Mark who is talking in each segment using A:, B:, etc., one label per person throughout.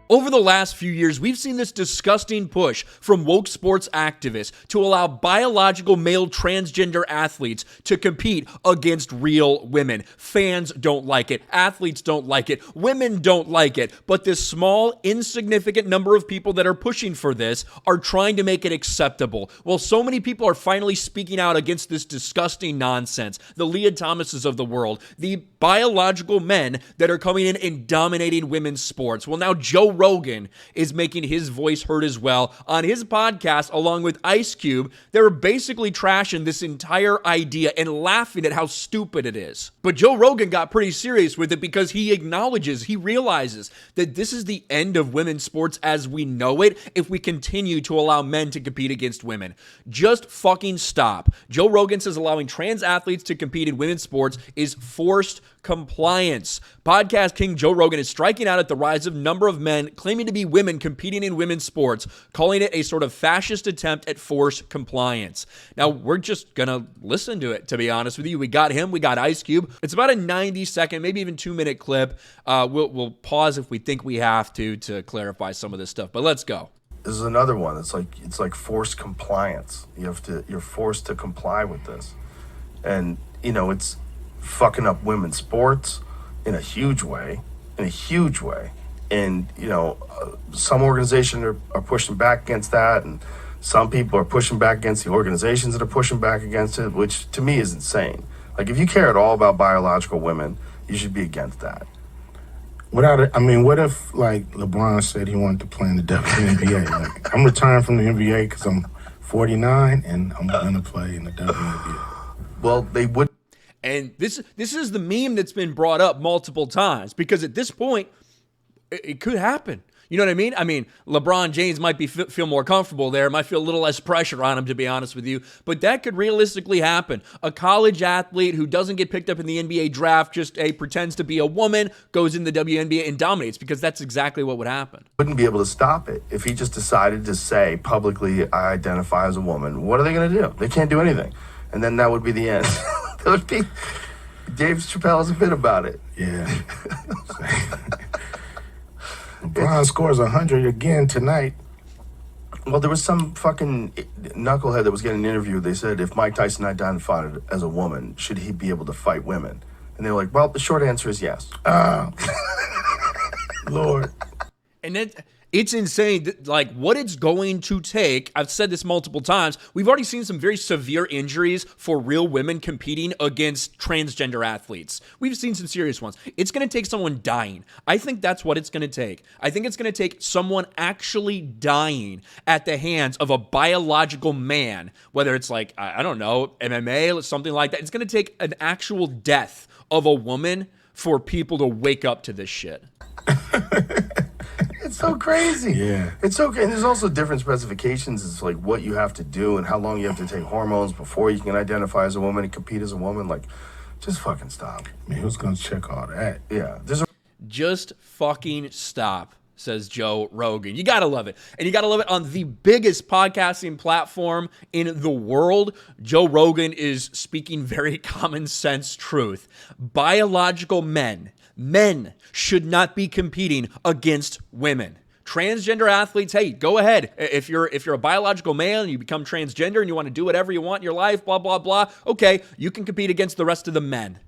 A: Over the last few years, we've seen this disgusting push from woke sports activists to allow biological male transgender athletes to compete against real women. Fans don't like it. Athletes don't like it. Women don't like it. But this small, insignificant number of people that are pushing for this are trying to make it acceptable. Well, so many people are finally speaking out against this disgusting nonsense. The Leah Thomases of the world, the biological men that are coming in and dominating women's sports. Well, now Joe Rogan is making his voice heard as well. On his podcast, along with Ice Cube, they're basically trashing this entire idea and laughing at how stupid it is. But Joe Rogan got pretty serious with it because he acknowledges, he realizes that this is the end of women's sports as we know it if we continue to allow men to compete against women. Just fucking stop. Joe Rogan says allowing trans athletes to compete in women's sports is forced compliance. Podcast king Joe Rogan is striking out at the rise of number of men claiming to be women competing in women's sports, calling it a sort of fascist attempt at forced compliance. Now, we're just gonna listen to it, to be honest with you. We got him, we got Ice Cube. It's about a 90-second, maybe even 2-minute clip. We'll pause if we think we have to clarify some of this stuff, but let's go.
B: This is another one. It's like forced compliance. You're forced to comply with this. And, it's fucking up women's sports in a huge way. And, some organizations are pushing back against that, and some people are pushing back against the organizations that are pushing back against it, which to me is insane. Like, if you care at all about biological women, you should be against that.
C: What if, like, LeBron said he wanted to play in the WNBA? Like, I'm retiring from the NBA because I'm 49, and I'm going to play in the WNBA.
B: Well, they would.
A: And this is the meme that's been brought up multiple times because at this point, it could happen. You know what I mean? I mean, LeBron James might feel more comfortable there, might feel a little less pressure on him, to be honest with you, but that could realistically happen. A college athlete who doesn't get picked up in the NBA draft just pretends to be a woman, goes in the WNBA and dominates, because that's exactly what would happen.
B: Wouldn't be able to stop it if he just decided to say publicly, I identify as a woman. What are they going to do? They can't do anything. And then that would be the end. That would be... Dave Chappelle has a bit about it.
C: Yeah. LeBron scores 100 again tonight.
B: Well, there was some fucking knucklehead that was getting an interview. They said, if Mike Tyson identified as a woman, should he be able to fight women? And they were like, well, the short answer is yes.
C: Lord.
A: And it's insane, like, what it's going to take. I've said this multiple times. We've already seen some very severe injuries for real women competing against transgender athletes. We've seen some serious ones. It's going to take someone dying. I think that's what it's going to take. I think it's going to take someone actually dying at the hands of a biological man, whether it's like, I don't know, MMA or something like that. It's going to take an actual death of a woman for people to wake up to this shit.
B: It's so crazy.
C: Yeah.
B: It's okay. And there's also different specifications. It's like what you have to do and how long you have to take hormones before you can identify as a woman and compete as a woman. Like, just fucking stop.
C: Man, who's going to check all that?
B: Yeah.
A: Just fucking stop, says Joe Rogan. You got to love it. And you got to love it on the biggest podcasting platform in the world. Joe Rogan is speaking very common sense truth. Biological men should not be competing against women. Transgender athletes, hey, go ahead. If you're a biological male and you become transgender and you want to do whatever you want in your life, blah, blah, blah, okay, you can compete against the rest of the men.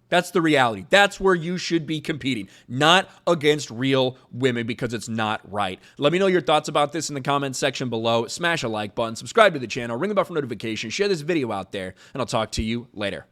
A: That's the reality. That's where you should be competing, not against real women, because it's not right. Let me know your thoughts about this in the comments section below. Smash a like button, subscribe to the channel, ring the bell for notifications, share this video out there, and I'll talk to you later.